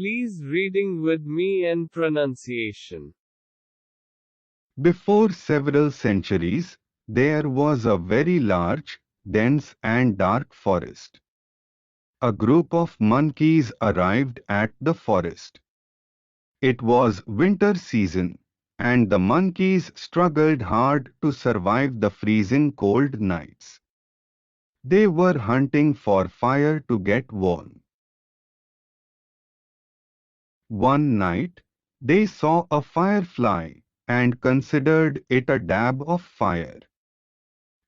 Please reading with me and pronunciation. Before several centuries, there was a very large, dense and dark forest. A group of monkeys arrived at the forest. It was winter season, and the monkeys struggled hard to survive the freezing cold nights. They were hunting for fire to get warm. One night, they saw a firefly and considered it a dab of fire.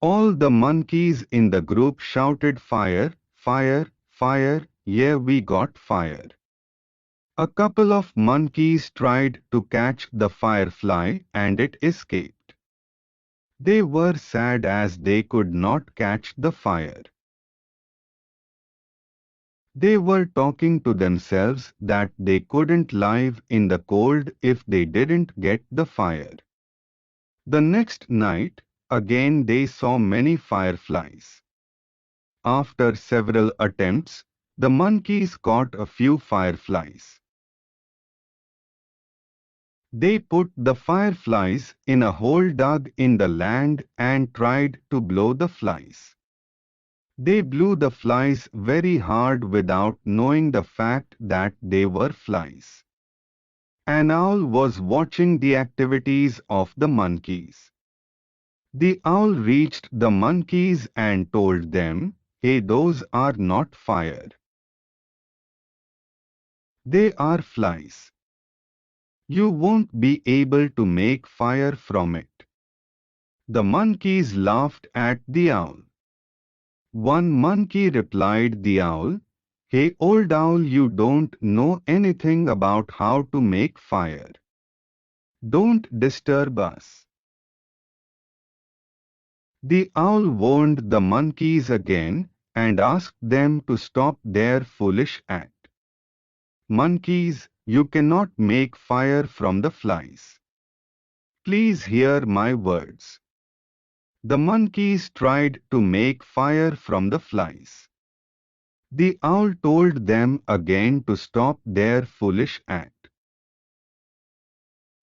All the monkeys in the group shouted fire, fire, fire, yeah we got fire. A couple of monkeys tried to catch the firefly and it escaped. They were sad as they could not catch the fire. They were talking to themselves that they couldn't live in the cold if they didn't get the fire. The next night, again they saw many fireflies. After several attempts, the monkeys caught a few fireflies. They put the fireflies in a hole dug in the land and tried to blow the flies. They blew the flies very hard without knowing the fact that they were flies. An owl was watching the activities of the monkeys. The owl reached the monkeys and told them, "Hey, those are not fire. They are flies. You won't be able to make fire from it." The monkeys laughed at the owl. One monkey replied the owl, "Hey old owl, you don't know anything about how to make fire. Don't disturb us." The owl warned the monkeys again and asked them to stop their foolish act. "Monkeys, you cannot make fire from the flies. Please hear my words." The monkeys tried to make fire from the flies. The owl told them again to stop their foolish act.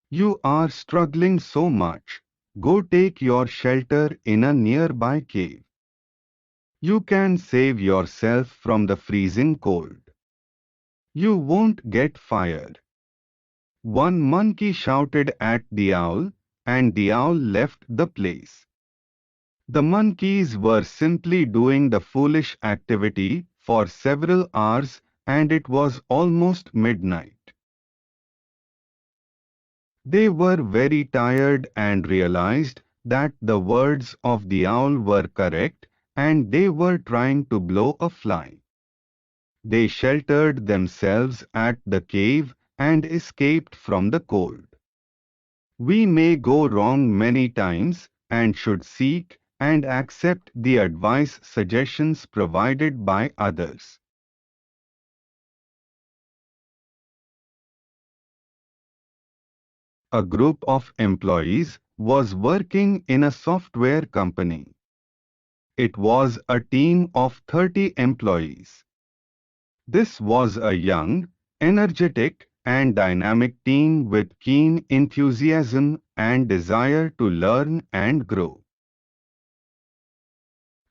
"You are struggling so much. Go take your shelter in a nearby cave. You can save yourself from the freezing cold. You won't get fire." One monkey shouted at the owl, and the owl left the place. The monkeys were simply doing the foolish activity for several hours, and it was almost midnight. They were very tired and realized that the words of the owl were correct, and they were trying to blow a fly. They sheltered themselves at the cave and escaped from the cold. We may go wrong many times and should seek and accept the advice suggestions provided by others. A group of employees was working in a software company. It was a team of 30 employees. This was a young, energetic, and dynamic team with keen enthusiasm and desire to learn and grow.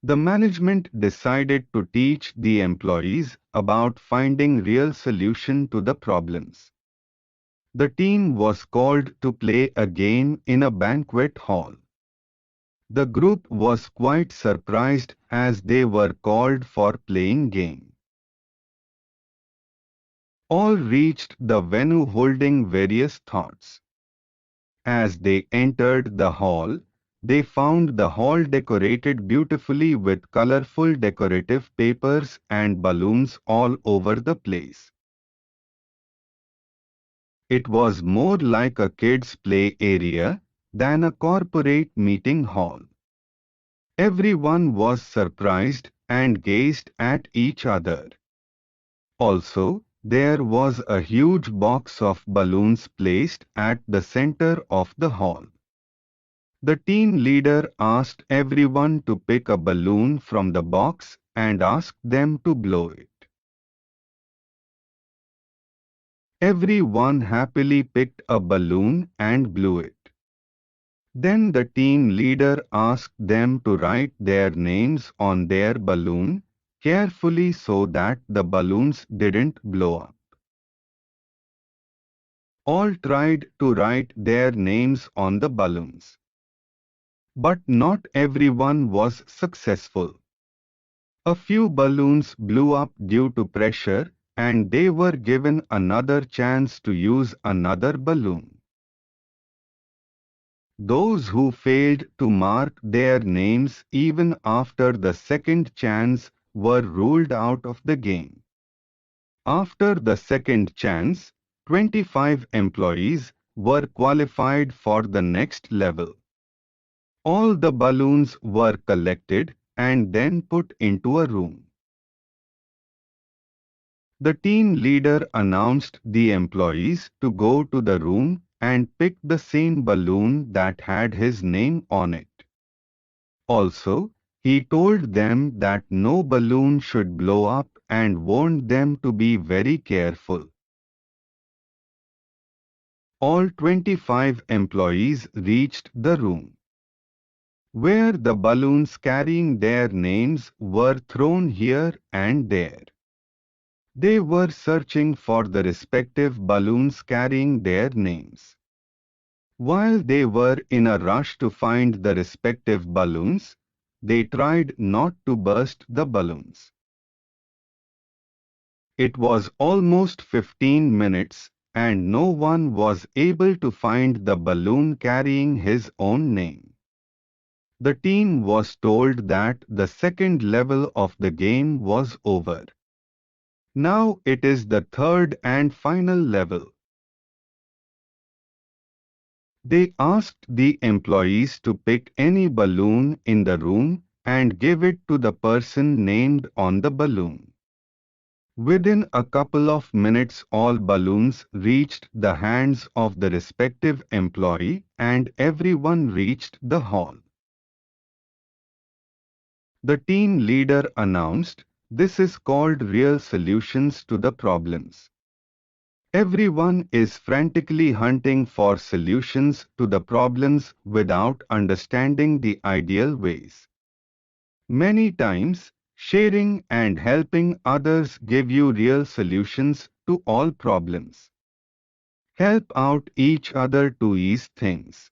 The management decided to teach the employees about finding real solution to the problems. The team was called to play a game in a banquet hall. The group was quite surprised as they were called for playing game. All reached the venue holding various thoughts. As they entered the hall, they found the hall decorated beautifully with colorful decorative papers and balloons all over the place. It was more like a kids' play area than a corporate meeting hall. Everyone was surprised and gazed at each other. Also, there was a huge box of balloons placed at the center of the hall. The team leader asked everyone to pick a balloon from the box and asked them to blow it. Everyone happily picked a balloon and blew it. Then the team leader asked them to write their names on their balloon carefully so that the balloons didn't blow up. All tried to write their names on the balloons. But not everyone was successful. A few balloons blew up due to pressure, and they were given another chance to use another balloon. Those who failed to mark their names even after the second chance were ruled out of the game. After the second chance, 25 employees were qualified for the next level. All the balloons were collected and then put into a room. The team leader announced the employees to go to the room and pick the same balloon that had his name on it. Also, he told them that no balloon should blow up and warned them to be very careful. All 25 employees reached the room, where the balloons carrying their names were thrown here and there. They were searching for the respective balloons carrying their names. While they were in a rush to find the respective balloons, they tried not to burst the balloons. It was almost 15 minutes, and no one was able to find the balloon carrying his own name. The team was told that the second level of the game was over. Now it is the third and final level. They asked the employees to pick any balloon in the room and give it to the person named on the balloon. Within a couple of minutes, all balloons reached the hands of the respective employee and everyone reached the hall. The team leader announced, "This is called real solutions to the problems." Everyone is frantically hunting for solutions to the problems without understanding the ideal ways. Many times, sharing and helping others give you real solutions to all problems. Help out each other to ease things.